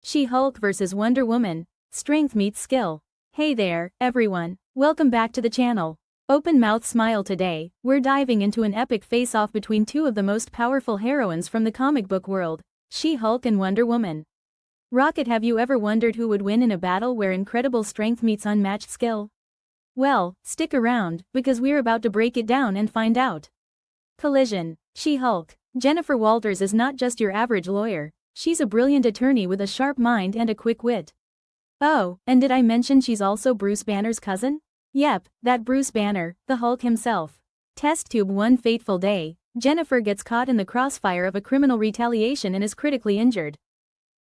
She-Hulk vs Wonder Woman. Strength meets skill. Hey there, everyone. Welcome back to the channel. Open mouth smile. Today, we're diving into an epic face-off between two of the most powerful heroines from the comic book world, She-Hulk and Wonder Woman. Rocket, have you ever wondered who would win in a battle where incredible strength meets unmatched skill? Well, stick around, because we're about to break it down and find out. Collision. She-Hulk. Jennifer Walters is not just your average lawyer. She's a brilliant attorney with a sharp mind and a quick wit. Oh, and did I mention she's also Bruce Banner's cousin? Yep, that Bruce Banner, the Hulk himself. Test tube. One fateful day, Jennifer gets caught in the crossfire of a criminal retaliation and is critically injured.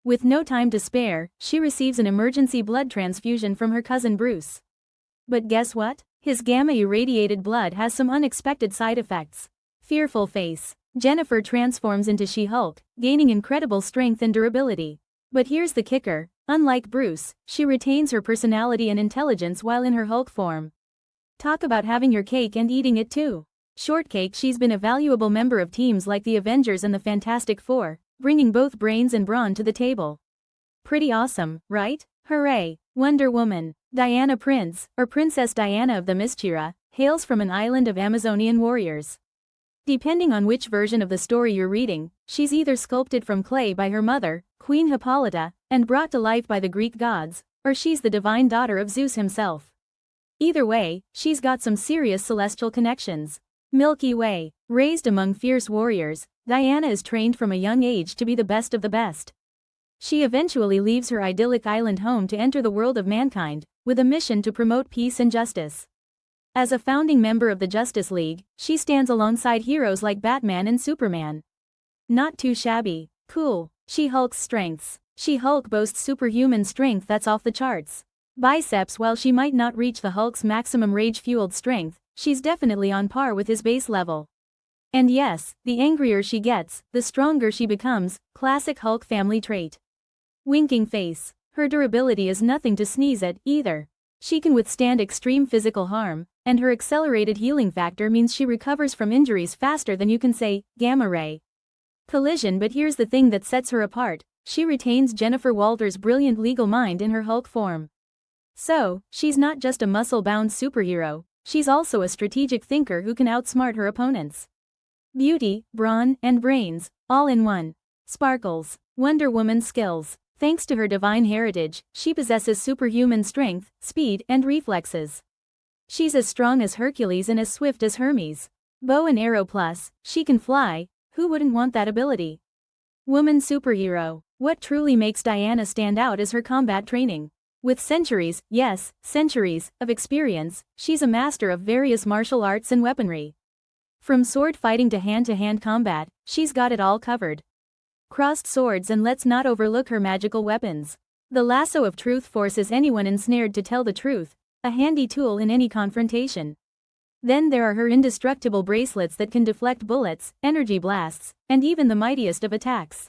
With no time to spare, she receives an emergency blood transfusion from her cousin Bruce. But guess what? His gamma-irradiated blood has some unexpected side effects. Fearful face. Jennifer transforms into She-Hulk, gaining incredible strength and durability. But here's the kicker, unlike Bruce, she retains her personality and intelligence while in her Hulk form. Talk about having your cake and eating it too. Shortcake. She's been a valuable member of teams like the Avengers and the Fantastic Four, bringing both brains and brawn to the table. Pretty awesome, right? Hooray! Wonder Woman. Diana Prince, or Princess Diana of the Themyscira, hails from an island of Amazonian warriors. Depending on which version of the story you're reading, she's either sculpted from clay by her mother, Queen Hippolyta, and brought to life by the Greek gods, or she's the divine daughter of Zeus himself. Either way, she's got some serious celestial connections. Milky Way. Raised among fierce warriors, Diana is trained from a young age to be the best of the best. She eventually leaves her idyllic island home to enter the world of mankind, with a mission to promote peace and justice. As a founding member of the Justice League, she stands alongside heroes like Batman and Superman. Not too shabby. Cool. She-Hulk's strengths. She-Hulk boasts superhuman strength that's off the charts. Biceps. While she might not reach the Hulk's maximum rage-fueled strength, she's definitely on par with his base level. And yes, the angrier she gets, the stronger she becomes, classic Hulk family trait. Winking face. Her durability is nothing to sneeze at, either. She can withstand extreme physical harm, and her accelerated healing factor means she recovers from injuries faster than you can say, gamma ray. Collision. But here's the thing that sets her apart, she retains Jennifer Walters' brilliant legal mind in her Hulk form. So, she's not just a muscle-bound superhero, she's also a strategic thinker who can outsmart her opponents. Beauty, brawn, and brains, all in one. Sparkles. Wonder Woman's skills. Thanks to her divine heritage, she possesses superhuman strength, speed, and reflexes. She's as strong as Hercules and as swift as Hermes. Bow and arrow plus, she can fly. Who wouldn't want that ability? Woman superhero. What truly makes Diana stand out is her combat training. With centuries, yes, centuries, of experience, she's a master of various martial arts and weaponry. From sword fighting to hand combat, she's got it all covered. Crossed swords, and let's not overlook her magical weapons. The lasso of truth forces anyone ensnared to tell the truth, a handy tool in any confrontation. Then there are her indestructible bracelets that can deflect bullets, energy blasts, and even the mightiest of attacks.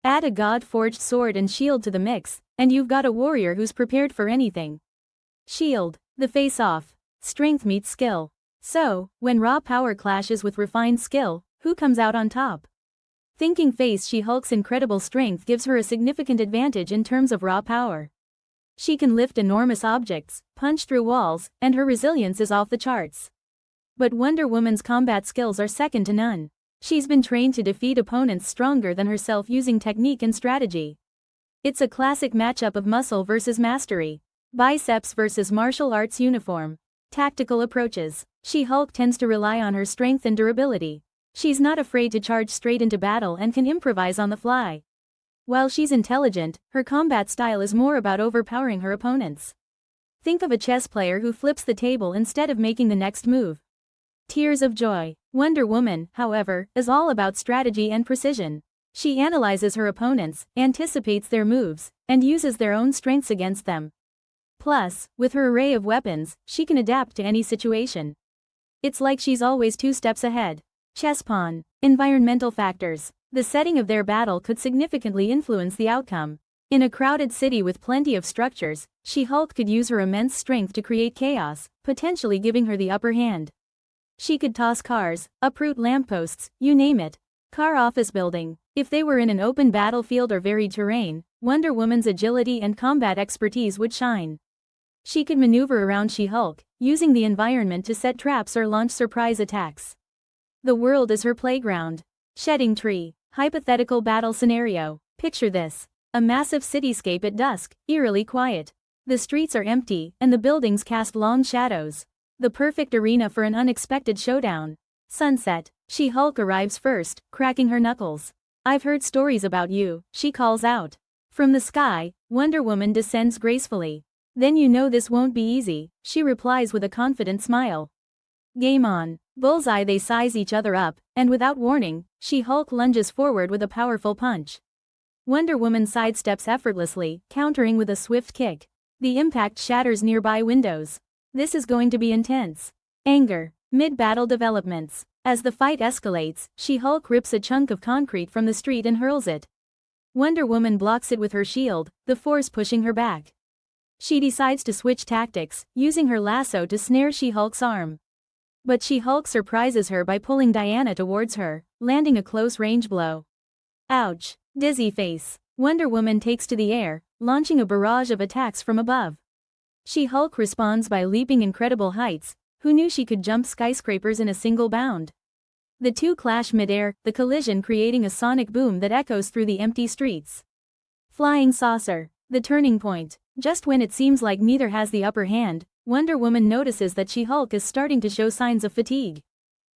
Add a god-forged sword and shield to the mix, and you've got a warrior who's prepared for anything. Shield. The face-off. Strength meets skill. So, when raw power clashes with refined skill, who comes out on top? Thinking face. She-Hulk's incredible strength gives her a significant advantage in terms of raw power. She can lift enormous objects, punch through walls, and her resilience is off the charts. But Wonder Woman's combat skills are second to none. She's been trained to defeat opponents stronger than herself using technique and strategy. It's a classic matchup of muscle versus mastery. Biceps versus martial arts uniform. Tactical approaches. She-Hulk tends to rely on her strength and durability. She's not afraid to charge straight into battle and can improvise on the fly. While she's intelligent, her combat style is more about overpowering her opponents. Think of a chess player who flips the table instead of making the next move. Tears of joy. Wonder Woman, however, is all about strategy and precision. She analyzes her opponents, anticipates their moves, and uses their own strengths against them. Plus, with her array of weapons, she can adapt to any situation. It's like she's always 2 steps ahead. Chess pawn. Environmental factors. The setting of their battle could significantly influence the outcome. In a crowded city with plenty of structures, She-Hulk could use her immense strength to create chaos, potentially giving her the upper hand. She could toss cars, uproot lampposts, you name it. Car office building. If they were in an open battlefield or varied terrain, Wonder Woman's agility and combat expertise would shine. She could maneuver around She-Hulk, using the environment to set traps or launch surprise attacks. The world is her playground. Shedding Tree. Hypothetical battle scenario. Picture this. A massive cityscape at dusk, eerily quiet. The streets are empty, and the buildings cast long shadows. The perfect arena for an unexpected showdown. Sunset. She-Hulk arrives first, cracking her knuckles. "I've heard stories about you," she calls out. From the sky, Wonder Woman descends gracefully. "Then you know this won't be easy," she replies with a confident smile. Game on. Bullseye. They size each other up, and without warning, She-Hulk lunges forward with a powerful punch. Wonder Woman sidesteps effortlessly, countering with a swift kick. The impact shatters nearby windows. This is going to be intense. Anger. Mid-battle developments. As the fight escalates, She-Hulk rips a chunk of concrete from the street and hurls it. Wonder Woman blocks it with her shield, the force pushing her back. She decides to switch tactics, using her lasso to snare She-Hulk's arm. But She-Hulk surprises her by pulling Diana towards her, landing a close-range blow. Ouch. Dizzy face. Wonder Woman takes to the air, launching a barrage of attacks from above. She-Hulk responds by leaping incredible heights. Who knew she could jump skyscrapers in a single bound? The two clash mid-air, the collision creating a sonic boom that echoes through the empty streets. Flying Saucer. The turning point. Just when it seems like neither has the upper hand, Wonder Woman notices that She-Hulk is starting to show signs of fatigue.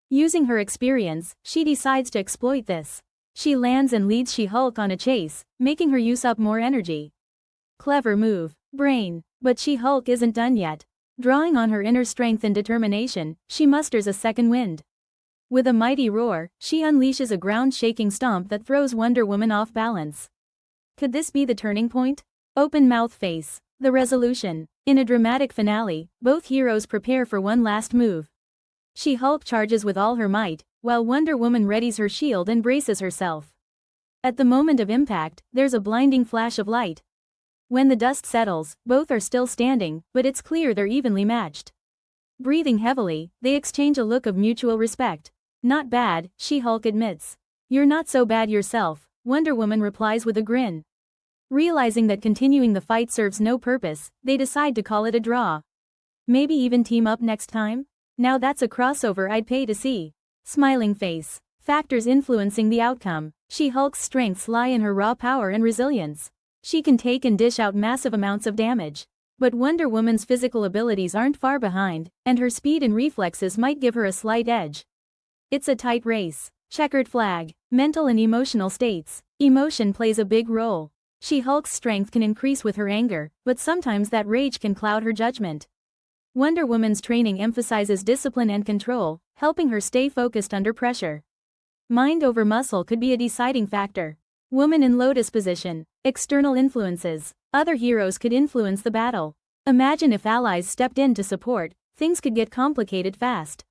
Using her experience, she decides to exploit this. She lands and leads She-Hulk on a chase, making her use up more energy. Clever move. Brain. But She-Hulk isn't done yet. Drawing on her inner strength and determination, she musters a second wind. With a mighty roar, she unleashes a ground-shaking stomp that throws Wonder Woman off balance. Could this be the turning point? Open mouth face. The resolution. In a dramatic finale, both heroes prepare for one last move. She-Hulk charges with all her might, while Wonder Woman readies her shield and braces herself. At the moment of impact, there's a blinding flash of light. When the dust settles, both are still standing, but it's clear they're evenly matched. Breathing heavily, they exchange a look of mutual respect. "Not bad," She-Hulk admits. "You're not so bad yourself," Wonder Woman replies with a grin. Realizing that continuing the fight serves no purpose, they decide to call it a draw. Maybe even team up next time? Now that's a crossover I'd pay to see. Smiling face. Factors influencing the outcome. She-Hulk's strengths lie in her raw power and resilience. She can take and dish out massive amounts of damage. But Wonder Woman's physical abilities aren't far behind, and her speed and reflexes might give her a slight edge. It's a tight race. Checkered flag. Mental and emotional states. Emotion plays a big role. She-Hulk's strength can increase with her anger, but sometimes that rage can cloud her judgment. Wonder Woman's training emphasizes discipline and control, helping her stay focused under pressure. Mind over muscle could be a deciding factor. Woman in lotus position. External influences. Other heroes could influence the battle. Imagine if allies stepped in to support, things could get complicated fast.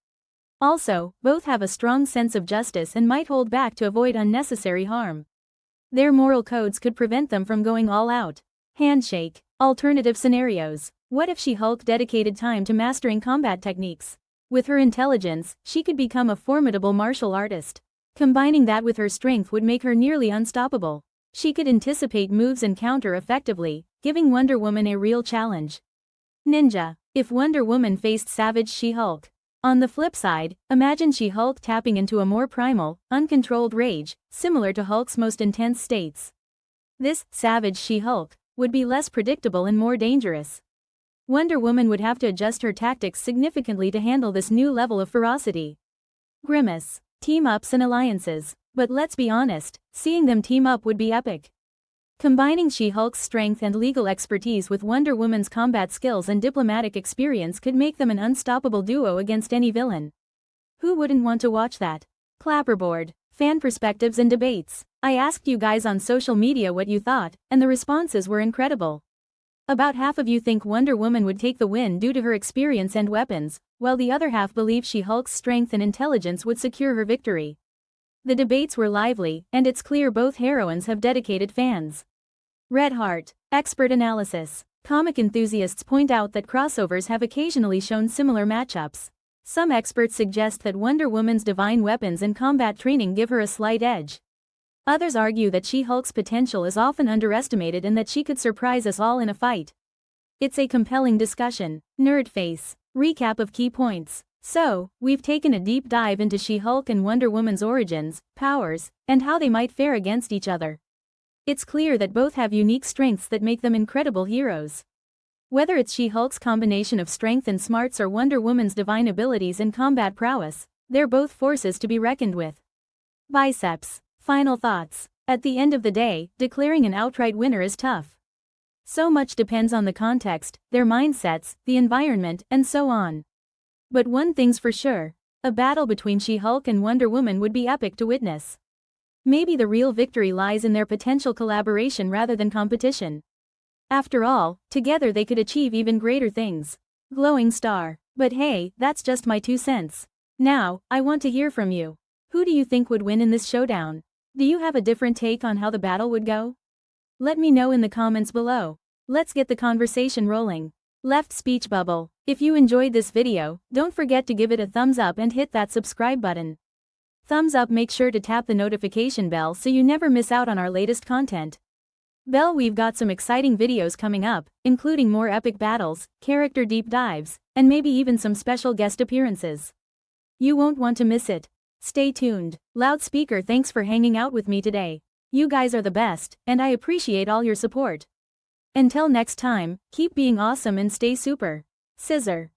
Also, both have a strong sense of justice and might hold back to avoid unnecessary harm. Their moral codes could prevent them from going all out. Handshake. Alternative scenarios. What if She-Hulk dedicated time to mastering combat techniques? With her intelligence, she could become a formidable martial artist. Combining that with her strength would make her nearly unstoppable. She could anticipate moves and counter effectively, giving Wonder Woman a real challenge. Ninja. If Wonder Woman faced savage She-Hulk. On the flip side, imagine She-Hulk tapping into a more primal, uncontrolled rage, similar to Hulk's most intense states. This savage She-Hulk would be less predictable and more dangerous. Wonder Woman would have to adjust her tactics significantly to handle this new level of ferocity. Grimace. Team-ups and alliances. But let's be honest, seeing them team up would be epic. Combining She-Hulk's strength and legal expertise with Wonder Woman's combat skills and diplomatic experience could make them an unstoppable duo against any villain. Who wouldn't want to watch that? Clapperboard. Fan perspectives and debates. I asked you guys on social media what you thought, and the responses were incredible. About half of you think Wonder Woman would take the win due to her experience and weapons, while the other half believe She-Hulk's strength and intelligence would secure her victory. The debates were lively, and it's clear both heroines have dedicated fans. Red Heart. Expert analysis. Comic enthusiasts point out that crossovers have occasionally shown similar matchups. Some experts suggest that Wonder Woman's divine weapons and combat training give her a slight edge. Others argue that She-Hulk's potential is often underestimated and that she could surprise us all in a fight. It's a compelling discussion. Nerd Face. Recap of key points. So, we've taken a deep dive into She-Hulk and Wonder Woman's origins, powers, and how they might fare against each other. It's clear that both have unique strengths that make them incredible heroes. Whether it's She-Hulk's combination of strength and smarts or Wonder Woman's divine abilities and combat prowess, they're both forces to be reckoned with. Biceps. Final thoughts. At the end of the day, declaring an outright winner is tough. So much depends on the context, their mindsets, the environment, and so on. But one thing's for sure, a battle between She-Hulk and Wonder Woman would be epic to witness. Maybe the real victory lies in their potential collaboration rather than competition. After all, together they could achieve even greater things. Glowing star. But hey, that's just my 2 cents. Now, I want to hear from you. Who do you think would win in this showdown? Do you have a different take on how the battle would go? Let me know in the comments below. Let's get the conversation rolling. Left speech bubble. If you enjoyed this video, don't forget to give it a thumbs up and hit that subscribe button. Thumbs up, make sure to tap the notification bell so you never miss out on our latest content. We've got some exciting videos coming up, including more epic battles, character deep dives, and maybe even some special guest appearances. You won't want to miss it. Stay tuned. Loudspeaker, thanks for hanging out with me today. You guys are the best, and I appreciate all your support. Until next time, keep being awesome and stay super. Scissor.